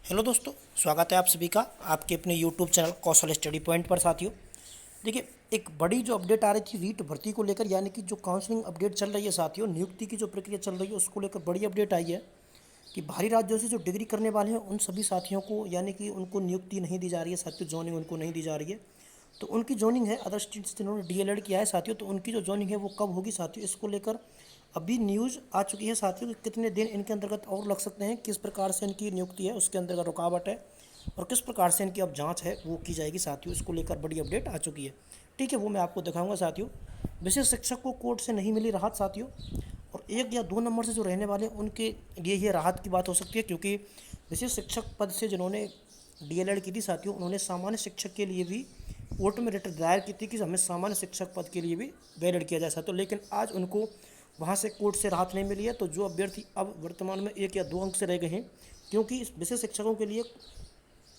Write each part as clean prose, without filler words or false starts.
Hello दोस्तों, स्वागत है आप सभी का आपके अपने यूट्यूब चैनल कौशल स्टडी पॉइंट पर। साथियों देखिए, एक बड़ी जो अपडेट आ रही थी रीट भर्ती को लेकर, यानी कि जो काउंसलिंग अपडेट चल रही है साथियों, नियुक्ति की जो प्रक्रिया चल रही है उसको लेकर बड़ी अपडेट आई है कि बाहरी राज्यों से जो डिग्री करने वाले हैं उन सभी साथियों को, यानी कि उनको नियुक्ति नहीं दी जा रही है साथियों, जॉइनिंग उनको नहीं दी जा रही है। तो उनकी जॉइनिंग है अदर स्टेट्स जिन्होंने डीएलएड किया है साथियों, तो उनकी जो जॉइनिंग है वो कब होगी साथियों, इसको लेकर अभी न्यूज़ आ चुकी है साथियों कि कितने दिन इनके अंतर्गत और लग सकते हैं, किस प्रकार से इनकी नियुक्ति है उसके अंतर्गत रुकावट है और किस प्रकार से इनकी अब जांच है वो की जाएगी साथियों। इसको लेकर बड़ी अपडेट आ चुकी है। ठीक है, वो मैं आपको दिखाऊंगा साथियों। विशेष शिक्षक को कोर्ट से नहीं मिली राहत साथियों, और 1 या 2 नंबर से जो रहने वाले हैं उनके लिए ये राहत की बात हो सकती है, क्योंकि विशेष शिक्षक पद से जिन्होंने डीएलएड की थी साथियों, उन्होंने सामान्य शिक्षक के लिए भी कोर्ट में रिट दायर की थी कि हमें सामान्य शिक्षक पद के लिए भी वैलिड किया जाए साथियों, लेकिन आज उनको वहाँ से कोर्ट से राहत नहीं मिली है। तो जो अभ्यर्थी अब वर्तमान में 1 या 2 अंक से रह गए हैं, क्योंकि इस विशेष शिक्षकों के लिए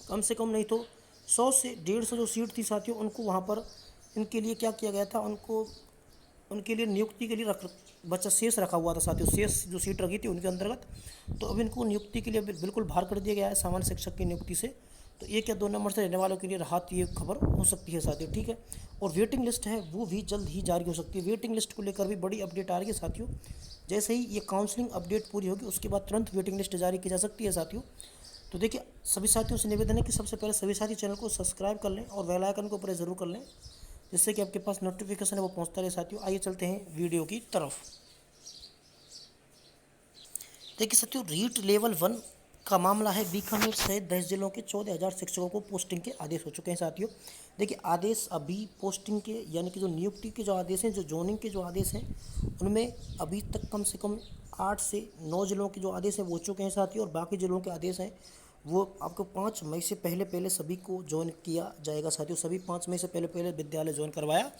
कम से कम नहीं तो 100 से 150 जो सीट थी साथियों, उनको वहाँ पर इनके लिए क्या किया गया था, उनको उनके लिए नियुक्ति के लिए बच्चा शेष रखा हुआ था साथियों, शेष जो सीट रखी थी उनके अंतर्गत। तो अब इनको नियुक्ति के लिए बिल्कुल बाहर कर दिया गया है सामान्य शिक्षक की नियुक्ति से। तो 1 या 2 नंबर से रहने वालों के लिए राहत, ये खबर हो सकती है साथियों। ठीक है, और वेटिंग लिस्ट है वो भी जल्द ही जारी हो सकती है। वेटिंग लिस्ट को लेकर भी बड़ी अपडेट आ रही है साथियों। जैसे ही ये काउंसलिंग अपडेट पूरी होगी उसके बाद तुरंत वेटिंग लिस्ट जारी की जा सकती है साथियों। तो देखिए, सभी साथियों से निवेदन है कि सबसे पहले सभी साथी चैनल को सब्सक्राइब कर लें और बेल आइकन को प्रेस जरूर कर लें, जिससे कि आपके पास नोटिफिकेशन है वो पहुंचता रहे साथियों। आइए चलते हैं वीडियो की तरफ। देखिए साथियों, रीट लेवल 1 का मामला है। बीकानेर सहित 10 जिलों के 14,000 शिक्षकों को पोस्टिंग के आदेश हो चुके हैं साथियों। देखिए, आदेश अभी पोस्टिंग के, यानी कि जो नियुक्ति के जो आदेश हैं, जो जोनिंग के जो आदेश हैं, उनमें अभी तक कम से कम 8 से 9 जिलों के जो आदेश हैं वो हो चुके हैं साथियों, और बाकी जिलों के आदेश हैं वो आपको 5 मई से पहले पहले सभी को ज्वाइन किया जाएगा साथियों। सभी 5 मई से पहले पहले विद्यालय ज्वाइन करवाया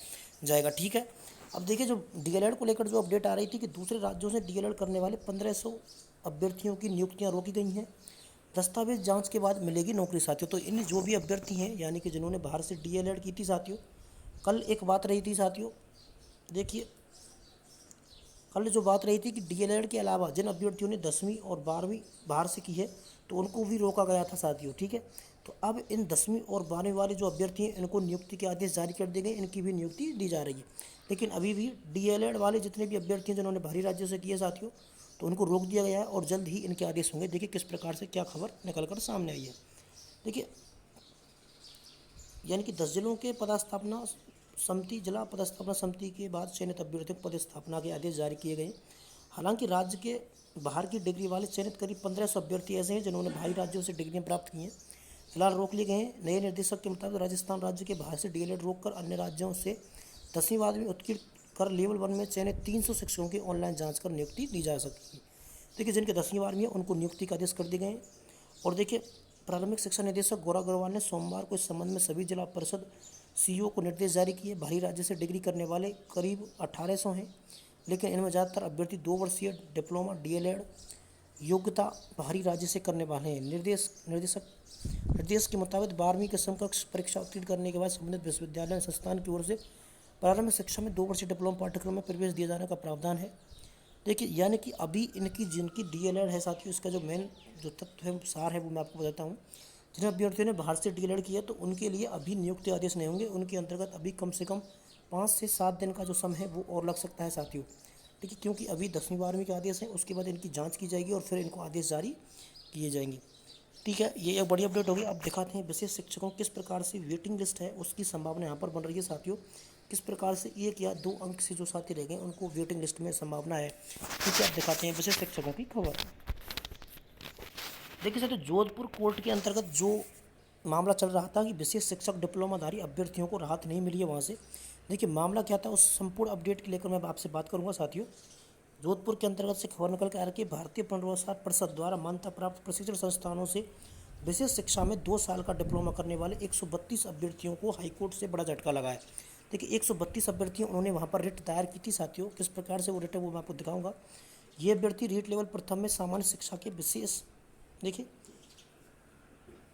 जाएगा। ठीक है, अब देखिए, जो डीएलएड को लेकर जो अपडेट आ रही थी कि दूसरे राज्यों से डीएलएड करने वाले 1500 अभ्यर्थियों की नियुक्तियां रोकी गई हैं। दस्तावेज जांच के बाद मिलेगी नौकरी साथियों। तो इन जो भी अभ्यर्थी हैं, यानी कि जिन्होंने बाहर से डीएलएड की थी साथियों, कल एक बात रही थी साथियों। देखिए, कल जो बात रही थी कि डीएलएड के अलावा जिन अभ्यर्थियों ने 10वीं और 12वीं बाहर से की है तो उनको भी रोका गया था साथियों। ठीक है, तो अब इन 10वीं और 12वीं वाले जो अभ्यर्थी हैं इनको नियुक्ति के आदेश जारी कर दिए गए, इनकी भी नियुक्ति दी जा रही है। लेकिन अभी भी डीएलएड वाले जितने भी अभ्यर्थी हैं जिन्होंने बाहरी राज्यों से किए साथियों, तो उनको रोक दिया गया है और जल्द ही इनके आदेश होंगे। देखिए किस प्रकार से क्या खबर निकल कर सामने आई है। देखिए, यानी कि 10 जिलों के पदस्थापना समिति, जिला पदस्थापना समिति के बाद चयनित अभ्यर्थियों को पदस्थापना के आदेश जारी किए गए। हालांकि राज्य के बाहर की डिग्री वाले चयनित करीब 1500 अभ्यर्थी ऐसे हैं जिन्होंने बाहरी राज्यों से डिग्रियां प्राप्त की हैं, फिलहाल रोक लिए गए हैं। नए निर्देशक के मुताबिक राजस्थान राज्य के बाहर से डीएलएड रोककर अन्य राज्यों से 10वीं बाद में उत्कीर्ण कर लेवल 1 में चयनित 300 शिक्षकों की ऑनलाइन जाँच कर नियुक्ति दी जा सकती है। देखिए, जिनके 10वीं बार में है उनको नियुक्ति का आदेश कर दिए गए हैं। और देखिए, प्राथमिक शिक्षा निदेशक गौरव अग्रवाल ने सोमवार को इस संबंध में सभी जिला परिषद सीईओ को निर्देश जारी किए। बाहरी राज्य से डिग्री करने वाले करीब 1800 हैं, लेकिन इनमें ज़्यादातर अभ्यर्थी 2 वर्षीय डिप्लोमा डीएलएड योग्यता बाहरी राज्य से करने वाले हैं। निर्देश के मुताबिक 12वीं के समकक्ष परीक्षा उत्तीर्ण करने के बाद संबंधित विश्वविद्यालय संस्थान की ओर से प्रारंभिक शिक्षा में 2 वर्षीय डिप्लोमा पाठ्यक्रम में प्रवेश दिए जाने का प्रावधान है। देखिए, यानी कि अभी इनकी जिनकी डीएलएड है साथियों, इसका जो मेन जो तत्व है सार है वो मैं आपको बताता हूँ। जिन अभ्यर्थियों ने बाहर से डीएलएड किया तो उनके लिए अभी नियुक्ति आदेश नहीं होंगे, उनके अंतर्गत अभी कम से कम 5 से 7 दिन का जो समय है वो और लग सकता है साथियों। ठीक है, क्योंकि अभी 10वीं 12वीं के आदेश हैं, उसके बाद इनकी जाँच की जाएगी और फिर इनको आदेश जारी किए जाएंगे। ठीक है, ये एक बड़ी अपडेट होगी। अब दिखाते हैं विशेष शिक्षकों किस प्रकार से वेटिंग लिस्ट है उसकी संभावना यहाँ पर बन रही है साथियों। किस प्रकार से 1 या 2 अंक से जो साथी रह गए उनको वेटिंग लिस्ट में संभावना है। ठीक है, अब दिखाते हैं विशेष शिक्षकों की खबर। देखिए साथियों, जोधपुर कोर्ट के अंतर्गत जो मामला चल रहा था कि विशेष शिक्षक डिप्लोमाधारी अभ्यर्थियों को राहत नहीं मिली है वहाँ से। देखिए, मामला क्या था उस संपूर्ण अपडेट के लेकर मैं आपसे बात करूँगा साथियों। जोधपुर के अंतर्गत से खबर निकल के आ रही है, भारतीय पुनर्वास परिषद द्वारा मान्यता प्राप्त प्रशिक्षण संस्थानों से विशेष शिक्षा में 2 साल का डिप्लोमा करने वाले 132 अभ्यर्थियों को हाईकोर्ट से बड़ा झटका लगा है। देखिए, 132 अभ्यर्थी उन्होंने वहाँ पर रिट दायर की थी साथियों। किस प्रकार से वो रिट है वो मैं आपको दिखाऊंगा। ये अभ्यर्थी रीट लेवल प्रथम में सामान्य शिक्षा के विशेष, देखिए,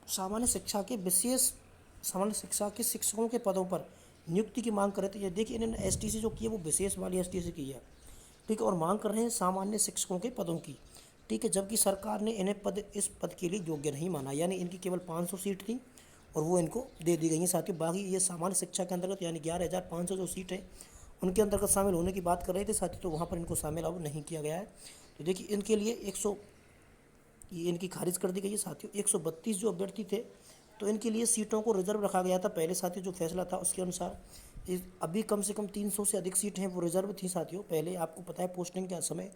सामान्य शिक्षा के शिक्षकों के पदों पर नियुक्ति की मांग कर रहे थे। ये देखिए, इन्होंने एसटीसी जो की है वो विशेष वाली एसटीसी की है। ठीक है, और मांग कर रहे हैं सामान्य शिक्षकों के पदों की। ठीक है, जबकि सरकार ने इन्हें इस पद के लिए योग्य नहीं माना, यानी इनकी केवल 500 सीट थी और वो इनको दे दी गई हैं साथियों। बाकी ये सामान्य शिक्षा के अंतर्गत यानी 11,500 जो सीट है उनके अंतर्गत शामिल होने की बात कर रहे थे साथियों, तो वहाँ पर इनको शामिल अब नहीं किया गया है। तो देखिए इनके लिए ये इनकी खारिज कर दी गई है साथियों। 132 जो अभ्यर्थी थे तो इनके लिए सीटों को रिजर्व रखा गया था पहले साथियों, जो फैसला था उसके अनुसार। अभी कम से कम 300 से अधिक सीट हैं वो रिजर्व थी साथियों। पहले आपको पता है पोस्टिंग के समय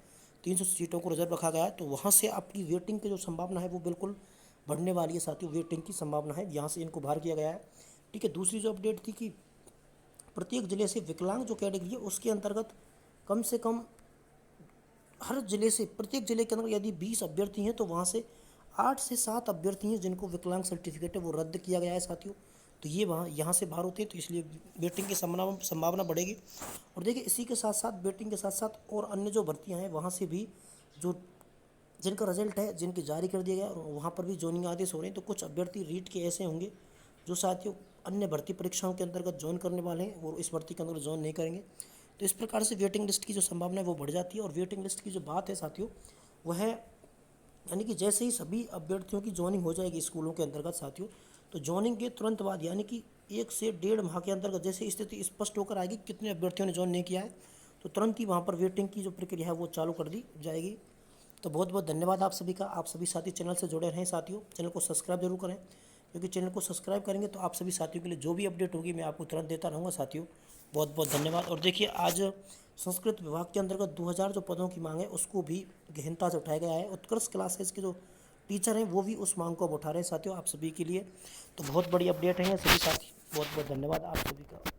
300 सीटों को रिजर्व रखा गया है, तो वहाँ से आपकी वेटिंग की जो संभावना है वो बिल्कुल बढ़ने वाली है साथियों। वेटिंग की संभावना है, यहाँ से इनको बाहर किया गया है। ठीक है, दूसरी जो अपडेट थी कि प्रत्येक जिले से विकलांग जो कैटेगरी है उसके अंतर्गत कम से कम हर जिले से, प्रत्येक जिले के अंदर यदि 20 अभ्यर्थी हैं तो वहाँ से 8 से 7 अभ्यर्थी हैं जिनको विकलांग सर्टिफिकेट है वो रद्द किया गया है साथियों। तो ये वहाँ यहाँ से बाहर होते हैं, तो इसलिए वेटिंग की संभावना बढ़ेगी। और देखिए इसी के साथ साथ वेटिंग के साथ साथ और अन्य जो भर्तियाँ हैं वहाँ से भी जो जिनका रिजल्ट है जिनके जारी कर दिया गया और वहाँ पर भी जॉइनिंग आदेश हो रहे हैं। तो कुछ अभ्यर्थी रीट के ऐसे होंगे जो साथियों अन्य भर्ती परीक्षाओं के अंतर्गत ज्वाइन करने वाले हैं और इस भर्ती के अंतर्गत ज्वाइन नहीं करेंगे। तो इस प्रकार से वेटिंग लिस्ट की जो संभावना है वो बढ़ जाती है। और वेटिंग लिस्ट की जो बात है साथियों वह है, यानी कि जैसे ही सभी अभ्यर्थियों की ज्वाइनिंग हो जाएगी स्कूलों के अंतर्गत साथियों, तो ज्वाइनिंग के तुरंत बाद यानी कि 1 से 1.5 माह के अंतर्गत जैसे स्थिति स्पष्ट होकर आएगी कितने अभ्यर्थियों ने ज्वाइन नहीं किया है, तो तुरंत ही वहाँ पर वेटिंग की जो प्रक्रिया है वो चालू कर दी जाएगी। तो बहुत बहुत धन्यवाद आप सभी का। आप सभी साथी चैनल से जुड़े रहें साथियों, चैनल को सब्सक्राइब जरूर करें, क्योंकि चैनल को सब्सक्राइब करेंगे तो आप सभी साथियों के लिए जो भी अपडेट होगी मैं आपको तुरंत देता रहूँगा साथियों। बहुत बहुत धन्यवाद। और देखिए आज संस्कृत विभाग के अंतर्गत 2000 जो पदों की मांग है उसको भी गहनता से उठाया गया है। उत्कृष्ट क्लासेस के जो टीचर हैं वो भी उस मांग को अब उठा रहे हैं साथियों आप सभी के लिए। तो बहुत बड़ी अपडेट है सभी साथी, बहुत बहुत धन्यवाद आप सभी का।